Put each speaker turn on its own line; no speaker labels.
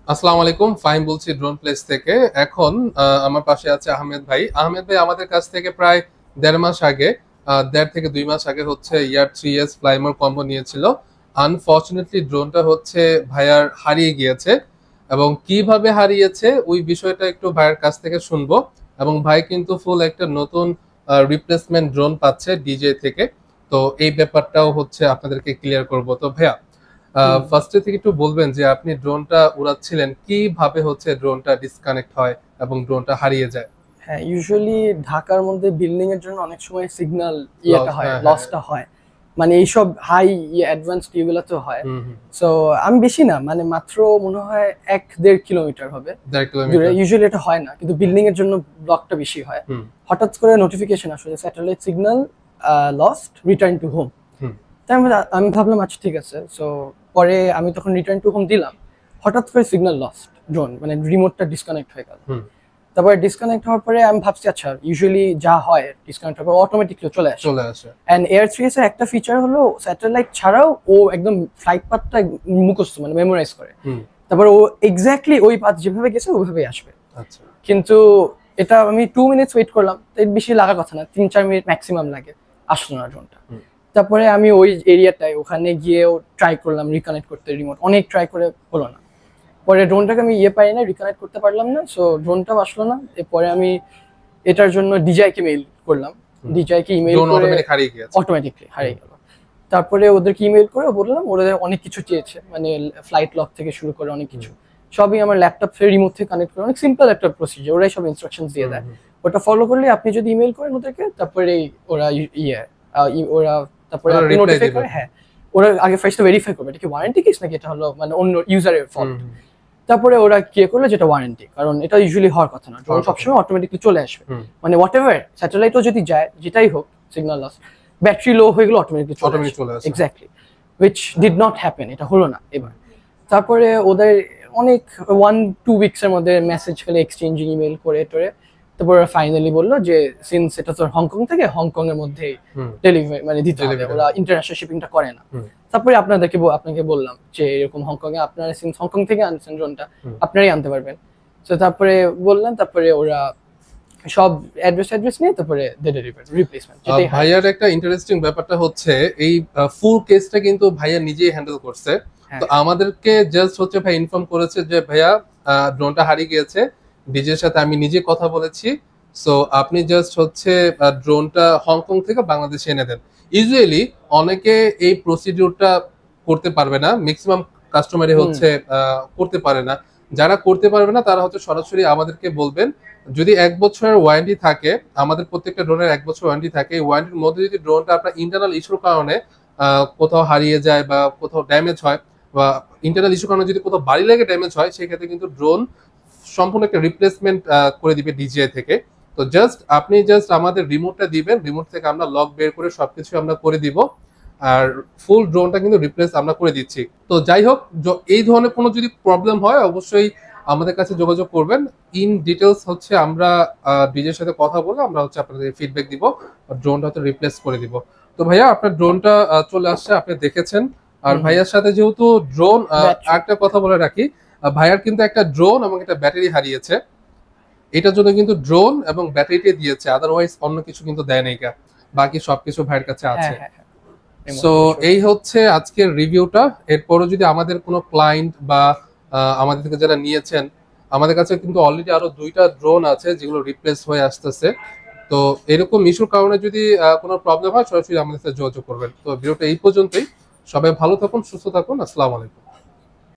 আসসালামু আলাইকুম, ফাইম বলছি ড্রোন প্লেস থেকে। এখন আমার পাশে আছে আহমেদ ভাই। আহমেদ ভাই আমাদের কাছ থেকে প্রায় 1.5 মাস আগে, 1.5 থেকে 2 মাস আগে হচ্ছে ইয়ার 3S ফ্লাইমোর কম্বো নিয়েছিল। আনফরচুনেটলি ড্রোনটা হচ্ছে ভাইয়ার হারিয়ে গিয়েছে, এবং কিভাবে হারিয়েছে ওই বিষয়টা একটু ভাইয়ের কাছ থেকে শুনবো। এবং ভাই কিন্তু ফুল একটা নতুন রিপ্লেসমেন্ট ড্রোন পাচ্ছে ডিজে থেকে। তো এই ব্যাপারটাও হচ্ছে আপনাদেরকে ক্লিয়ার করব। তো ভাইয়া, ফার্স্টে থেকে একটু বলবেন যে আপনি ড্রোনটা উড়াচ্ছিলেন, কিভাবে হচ্ছে ড্রোনটা ডিসকানেক্ট হয় এবং ড্রোনটা হারিয়ে যায়?
হ্যাঁ, ইউজুয়ালি ঢাকার মধ্যে বিল্ডিং এর জন্য অনেক সময় সিগন্যাল ইয়েটা হয়, লসটা হয়। মানে এইসব হাই অ্যাডভান্সড এগুলোতে হয়। সো আমি বেশি না, মানে মাত্র মনে হয় 1-1.5 কিলোমিটার হবে।
1.5 কিলোমিটার
ইউজুয়ালি এটা হয় না, কিন্তু বিল্ডিং এর জন্য ব্লকটা বেশি হয়। হঠাৎ করে নোটিফিকেশন আসলে satellite signal lost, return to home. তাই আমি ভাবলাম আচ্ছা ঠিক আছে। সো পরে আমি তখন রিটার্ন টু হোম দিলাম, হঠাৎ করে সিগন্যাল লস্ট, ড্রোন মানে রিমোটটা ডিসকানেক্ট হয়ে গেল। তারপরে ডিসকানেক্ট হওয়ার পরে আমি ভাবছি আচ্ছা ইউজুয়ালি যা হয় ডিসকানেক্ট হওয়ার পর অটোমেটিকলি চলে আসে। এন্ড এয়ার 3s এর একটা ফিচার হলো স্যাটেলাইট ছাড়াও ও একদম ফ্লাইট পাথটা মুখস্থ মানে মেমোরাইজ করে। তারপর ও এক্স্যাক্টলি ওই পাথ যেভাবে গেছে ওইভাবেই আসবে।
আচ্ছা,
কিন্তু এটা আমি 2 মিনিটস ওয়েট করলাম, এর বেশি লাগার কথা না, 3-4 মিনিট ম্যাক্সিমাম লাগে, আসলো না ড্রোনটা। তারপরে আমি ওই এরিয়াটায় ওখানে গিয়েও ট্রাই করলাম রিকানেক্ট করতে রিমোট, অনেক ট্রাই করে হলো না। পরে ড্রোনটাকে আমি পারি না, রিকানেক্ট করতে পারলাম না, সো ড্রোনটাও আসলো না। এরপরে আমি এটার জন্য ডিজাইকে মেইল করলাম, ডিজাইকে ইমেইল করে অটোমেটিকলি হারিয়ে গেল। তারপরে ওদেরকে ইমেইল করে বললাম, ওরা অনেক কিছু চেয়েছে, মানে ফ্লাইট লক থেকে শুরু করে অনেক কিছু, সবই আমার ল্যাপটপ থেকে রিমোট থেকে কানেক্ট করে, অনেক সিম্পল একটা প্রসিজার, ওরাই সব ইনস্ট্রাকশনস দিয়ে দেয়। ওটা ফলো করলে আপনি যদি ইমেইল করেন ওদেরকে, তারপরে ওরা ওরা তারপরে আপনি নোটিফাই করে, হ্যাঁ ওরা আগে ফার্স্ট ভেরিফাই করবে এটা কি ওয়ারেন্টি কেস নাকি এটা হলো মানে অন্য ইউজারের ফল্ট। তারপরে ওরা কি করলো যেটা ওয়ারেন্টি, কারণ এটা ইউজুয়ালি হওয়ার কথা না, ড্রোন সবসময় অটোমেটিকলি চলে আসবে। মানে হোয়াটএভার স্যাটেলাইটও যদি যায়, যেটাই হোক সিগন্যাল লস, ব্যাটারি লো হয়ে গেলে অটোমেটিকলি চলে আসে। Exactly, which did not happen, এটা হলো না এবার। তারপরে ওদের অনেক 1-2 উইকসের মধ্যে মেসেজ ফেলে এক্সচেঞ্জিং ইমেল করে টোরে, তারপর ওরা ফাইনালি বললো যে সিন্স এটা তো হংকং থেকে, হংকং এর মধ্যেই ডেলিভারি মানে দিতে হবে, ওরা ইন্টারন্যাশনাল শিপিংটা করে না। তারপরে আপনাকে বললাম যে এরকম হংকং এ আপনারা সিন্স হংকং থেকে আনছেন ড্রোনটা, আপনারাই আনতে পারবেন। তো তারপরে বললাম, তারপরে ওরা সব অ্যাড্রেস নিয়ে তারপরে রিপ্লেসমেন্ট।
ভাইয়ার একটা ইন্টারেস্টিং ব্যাপারটা হচ্ছে এই ফুল কেসটা কিন্তু ভাইয়া নিজেই হ্যান্ডেল করছে। তো আমাদেরকে জাস্ট হচ্ছে ভাই ইনফর্ম করেছে যে ভাইয়া ড্রোনটা হারিয়ে গিয়েছে, ডিজের সাথে আমি নিজে কথা বলেছি, সো আপনি জাস্ট হচ্ছে ড্রোনটা হংকং থেকে বাংলাদেশে এনে দেন। ইউজুয়ালি অনেকে এই প্রসিডিউরটা করতে পারবে না, ম্যাক্সিমাম কাস্টমারই হচ্ছে করতে পারে না। যারা করতে পারবে না তারা হচ্ছে সরাসরি আমাদেরকে বলবেন। যদি 1 বছরের ওয়ারেন্টি থাকে, আমাদের প্রত্যেকটা ড্রোনের 1 বছর ওয়ারেন্টি থাকে, এই ওয়ারেন্টির মধ্যে যদি ড্রোনটা আপনার ইন্টারনাল ইস্যুর কারণে কোথাও হারিয়ে যায় বা কোথাও ড্যামেজ হয়, বা ইন্টারনাল ইস্যুর কারণে যদি কোথাও বাড়ি লেগে ড্যামেজ হয়, সেই ক্ষেত্রে কিন্তু ড্রোন সম্পূর্ণ একটা রিপ্লেসমেন্ট করে দিবে ডিজিআই থেকে। তো আপনি আমাদের রিমোটটা দিবেন, রিমোট থেকে আমরা লক বের করে সবকিছু আমরা করে দিব, আর ফুল ড্রোনটা কিন্তু রিপ্লেস আমরা করে দিচ্ছি। তো যাই হোক, এই ধরনের কোনো যদি প্রবলেম হয় অবশ্যই আমাদের কাছে যোগাযোগ করবেন। ইন ডিটেলস হচ্ছে আমরা ডিজের সাথে কথা বলে আমরা হচ্ছে আপনাদের ফিডব্যাক দিব, ড্রোনটা হচ্ছে রিপ্লেস করে দিব। তো ভাইয়া আপনার ড্রোনটা চলে আসছে, আপনি দেখেছেন। আর ভাইয়ার সাথে যেহেতু ড্রোন, একটা কথা বলে রাখি, ভাইয়ার কিন্তু একটা ড্রোন এবং একটা ব্যাটারি হারিয়েছে, এটার জন্য কিন্তু ড্রোন এবং ব্যাটারিটা দিয়েছে, আদারওয়াইজ অন্য কিছু কিন্তু দেয় নাই, বাকি সবকিছু ভাইয়ের কাছে আছে। সো এই হচ্ছে আজকের রিভিউটা। এরপরও যদি আমাদের কোনো ক্লায়েন্ট বা আমাদের থেকে যারা নিয়েছেন, আমাদের কাছে কিন্তু অলরেডি আরো 2টা ড্রোন আছে যেগুলো রিপ্লেস হয়ে আসতেছে। তো এরকম ইস্যুর কারণে যদি কোনো প্রবলেম হয় সরাসরি আমাদের সাথে যোগাযোগ করবেন। তো ভিডিওটা এই পর্যন্তই, সবাই ভালো থাকুন, সুস্থ থাকুন, আসসালামু আলাইকুম।